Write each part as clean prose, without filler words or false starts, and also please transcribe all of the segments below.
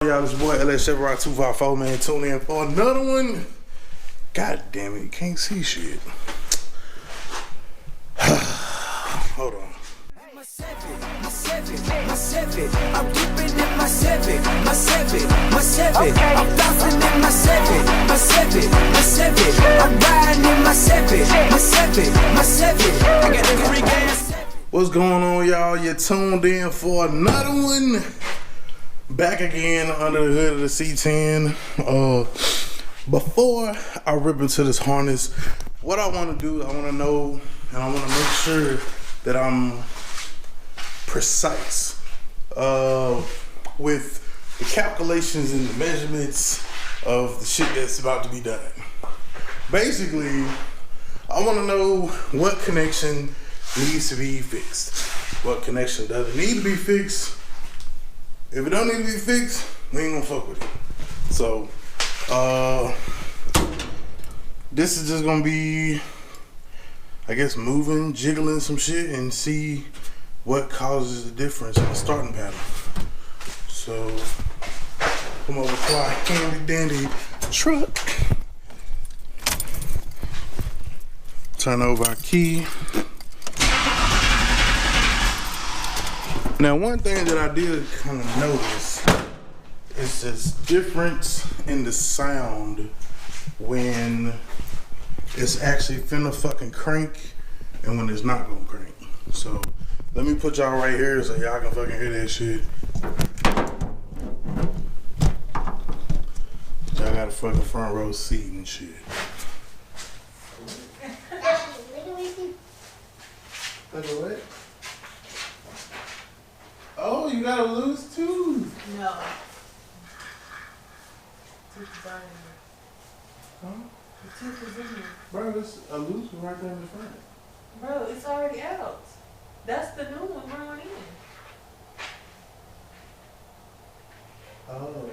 y'all? It's your boy LA Chevy Rock 254, man. Tune in for another one. God damn it, you can't see shit. Hold on. My seven, I'm dipping in my seven. I'm bouncing in my seven. I'm riding in my seven. I got the Greek ass. What's going on, y'all? You tuned in for another one. Back again under the hood of the C-10. Before I rip into this harness, what I want to do, I want to know, and I want to make sure that I'm precise with the calculations and the measurements of the shit that's about to be done. Basically, I want to know what connection needs to be fixed. What connection doesn't need to be fixed. If it don't need to be fixed, we ain't gonna fuck with it. So, this is just gonna be, I guess, moving, jiggling some shit and see what causes the difference in the starting pattern. So, come over to our handy dandy truck. Turn over our key. Now, one thing that I did kind of notice is this difference in the sound when it's actually finna fucking crank and when it's not gonna crank. So, let me put y'all right here so y'all can fucking hear that shit. Y'all got a fucking front row seat and shit. Look at what? Oh, you got a loose tooth. No. Tooth is out in there. Huh? The tooth is in there. Bro, there's a loose one right there in the front. Bro, it's already out. That's the new one going in. Oh.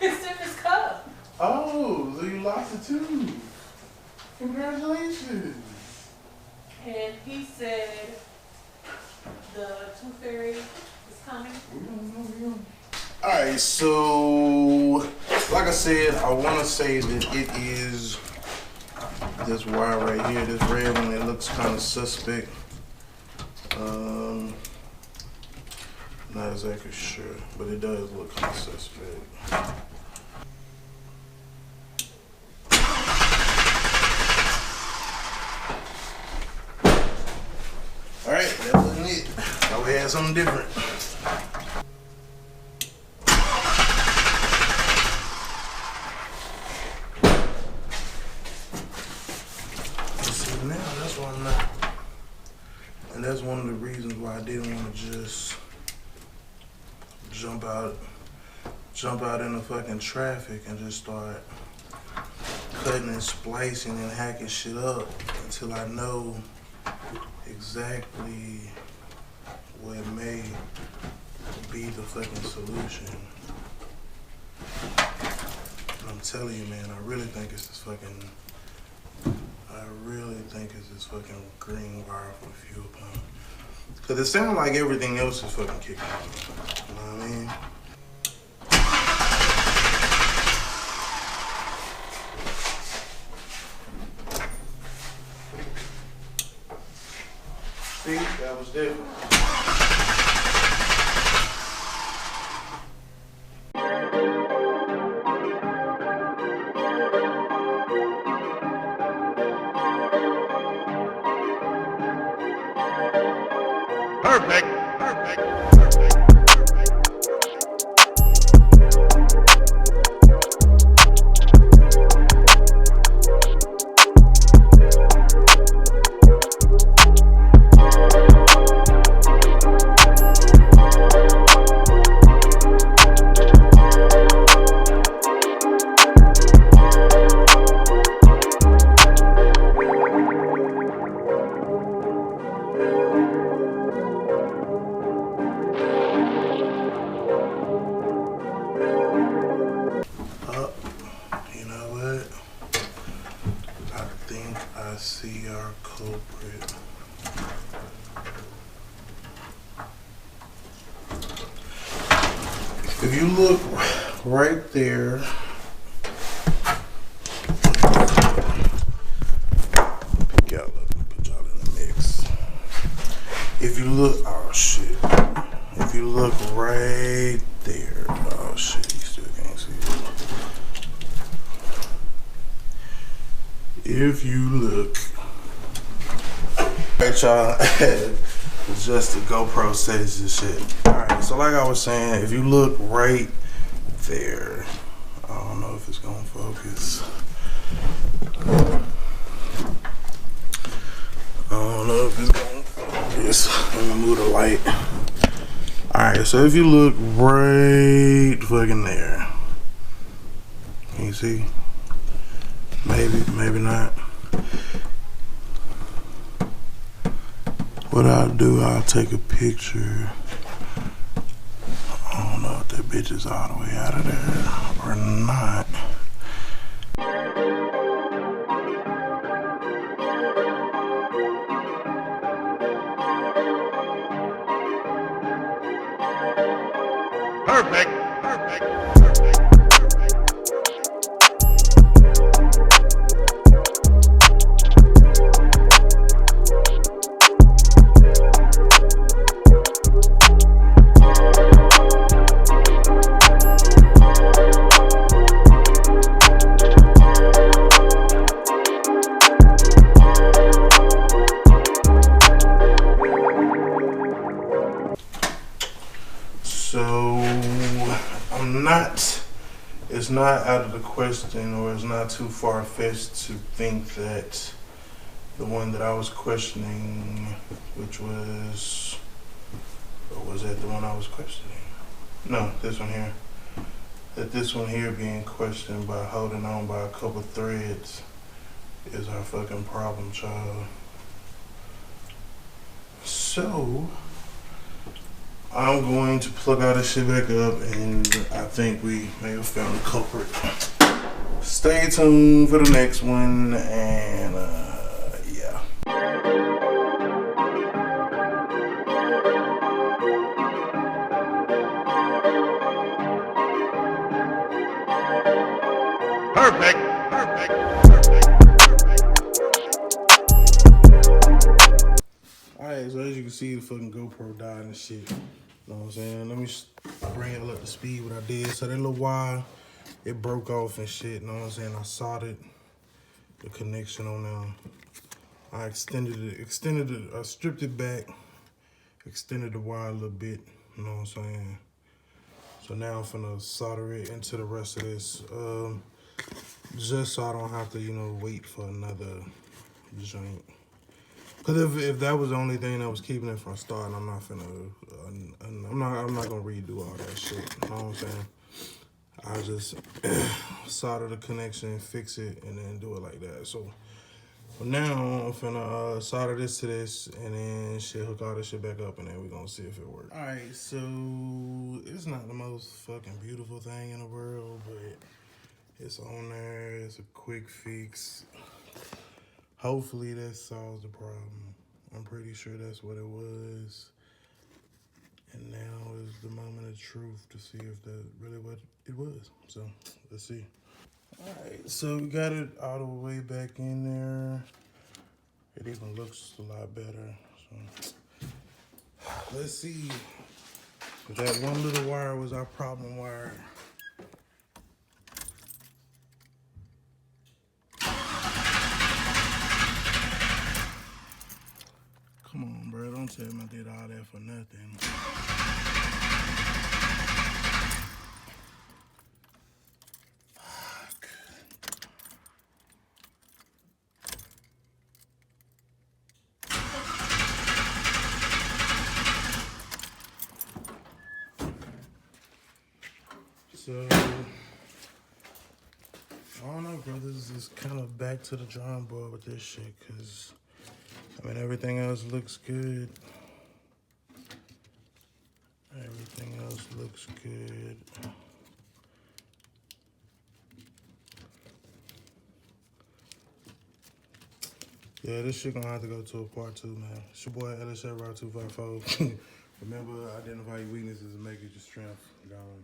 It's in his cup. Oh, so you lost a tooth. Congratulations. And he said the tooth fairy is coming. We don't know. Alright, so like I said, I want to say that it is this wire right here, this red one. It looks kind of suspect. Not exactly sure, but it does look kind of suspect. Alright, that wasn't it. Thought we had something different. See, now that's why I'm not. And that's one of the reasons why I didn't want to just jump out in the fucking traffic and just start cutting and splicing and hacking shit up until I know exactly what may be the fucking solution. And I'm telling you, man, I really think it's this fucking green wire from the fuel pump. Cause it sounds like everything else is fucking kicking on. You know what I mean? See, that was different. Perfect. I see our culprit. If you look right there. Pick y'all up and put y'all in the mix. If you look, oh shit. If you look right there, oh shit, you still can't see it. If you look, right, y'all, just the GoPro settings and shit. Alright, so like I was saying, if you look right there, I don't know if it's gonna focus. I don't know if it's gonna focus. Let me move the light. Alright, so if you look right fucking there, can you see? Maybe, maybe not. What I'll do, I'll take a picture. I don't know if that bitch is all the way out of there or not. Perfect. Perfect. So it's not out of the question, or it's not too far-fetched to think that the one that I was questioning, which was, or was that the one I was questioning? No, this one here. That this one here being questioned by holding on by a couple threads is our fucking problem, child. So I'm going to plug all this shit back up, and I think we may have found the culprit. Stay tuned for the next one, and yeah. Perfect. Perfect. Alright, so as you can see, the fucking GoPro died and shit. You know what I'm saying? Let me bring it up to speed what I did. So that little wire, it broke off and shit. You know what I'm saying? I soldered the connection on there. I extended it, I stripped it back, extended the wire a little bit. You know what I'm saying? So now I'm finna solder it into the rest of this, just so I don't have to, you know, wait for another joint. Cause if that was the only thing that was keeping it from starting, I'm not finna, I'm not gonna redo all that shit. You know what I'm saying? I just solder the connection, fix it, and then do it like that. So now I'm finna solder this to this, and then shit, hook all this shit back up, and then we gonna see if it works. All right, so it's not the most fucking beautiful thing in the world, but it's on there. It's a quick fix. Hopefully that solves the problem. I'm pretty sure that's what it was. And now is the moment of truth to see if that's really what it was. So let's see. All right, so we got it all the way back in there. It even looks a lot better. So let's see if that one little wire was our problem wire. Come on, bro. Don't tell me I did all that for nothing. Fuck. So, I don't know, brothers. It's kind of back to the drawing board with this shit, because I mean, everything else looks good. Everything else looks good. Yeah, this shit gonna have to go to a part 2, man. It's your boy LSF Rock 254. Remember, identify your weaknesses and make it your strength. Gone.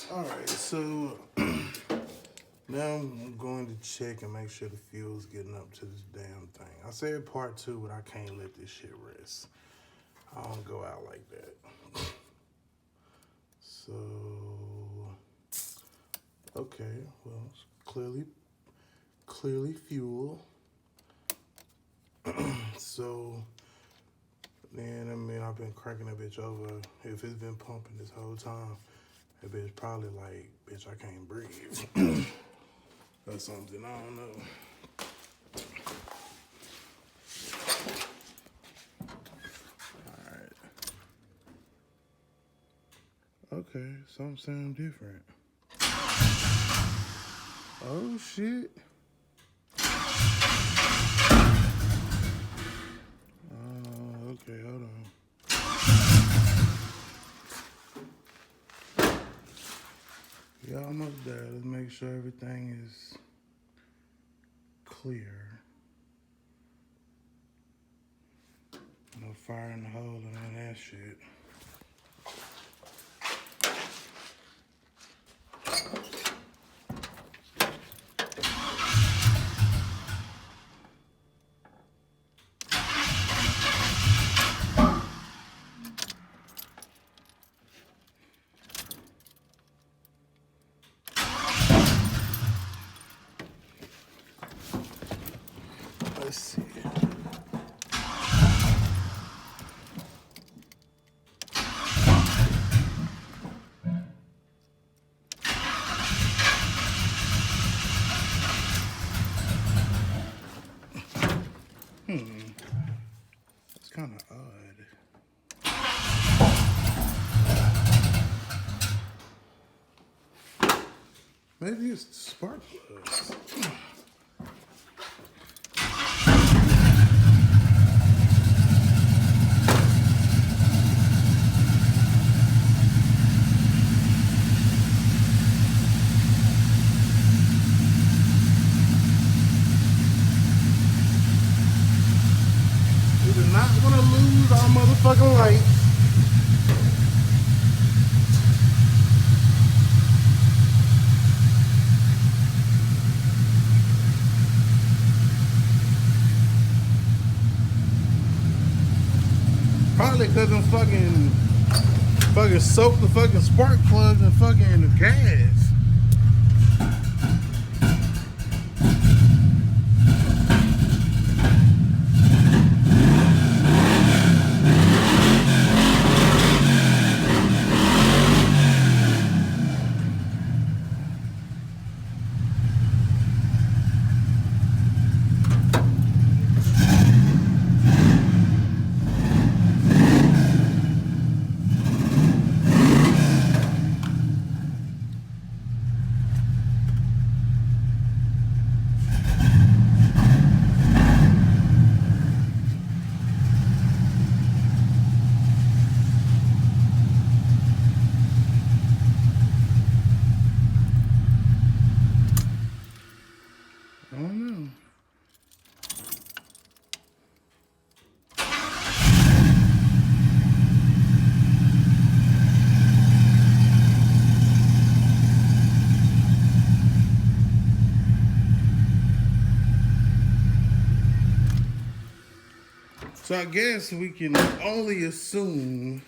Alright, so now I'm going to check and make sure the fuel's getting up to this damn thing. I said part 2, but I can't let this shit rest. I don't go out like that. So, okay, well, it's clearly fuel. So, then, I mean, I've been cranking that bitch over. If it's been pumping this whole time, that bitch probably like, bitch, I can't breathe. Or something, I don't know. Alright. Okay, something sound different. Oh shit. Okay, hold on. Yeah, almost there. Let's make sure everything is clear. No fire in the hole and all that shit. Let's see. That's kind of odd. Maybe it's the spark plugs. We do not want to lose our motherfucking lights. Probably because I'm fucking soak the fucking spark plugs and fucking the gas. I don't know. So I guess we can only assume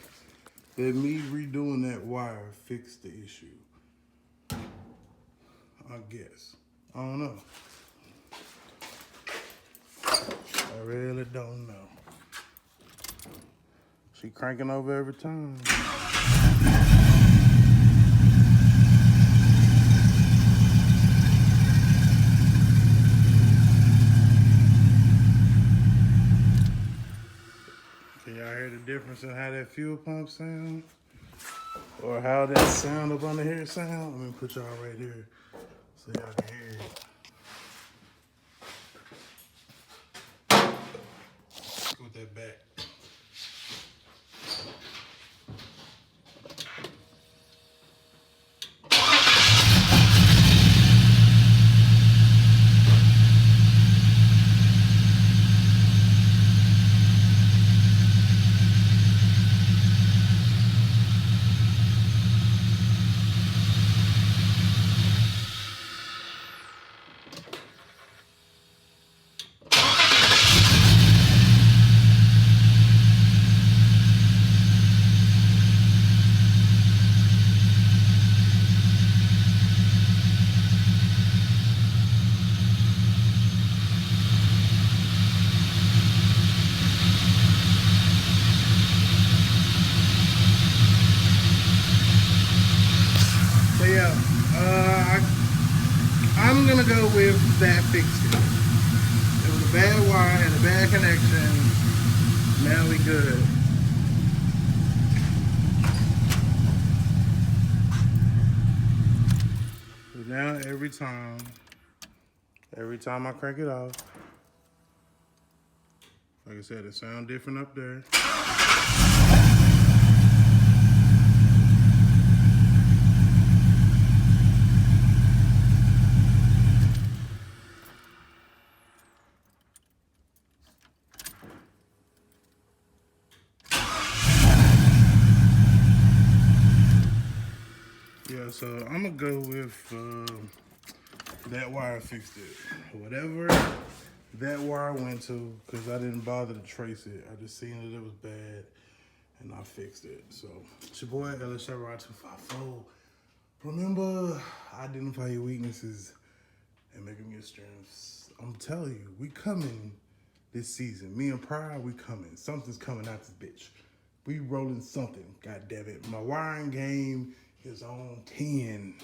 that me redoing that wire fixed the issue. I guess. I don't know. I really don't know. She cranking over every time. Can y'all hear the difference in how that fuel pump sound? Or how that sound up under here sound? Let me put y'all right here so y'all can hear it. Scoot that back. So yeah, I'm gonna go with that fixed it. It was a bad wire, had a bad connection. Now we good. So now every time I crank it off, like I said, it sounds different up there. Yeah, so I'm gonna go with that wire fixed it. Whatever that wire went to, because I didn't bother to trace it. I just seen that it was bad and I fixed it. So it's your boy LSRY254. Remember, identify your weaknesses and make them your strengths. I'm telling you, we coming this season. Me and Pride, we coming. Something's coming out this bitch. We rolling something, god damn it. My wiring game is on 10.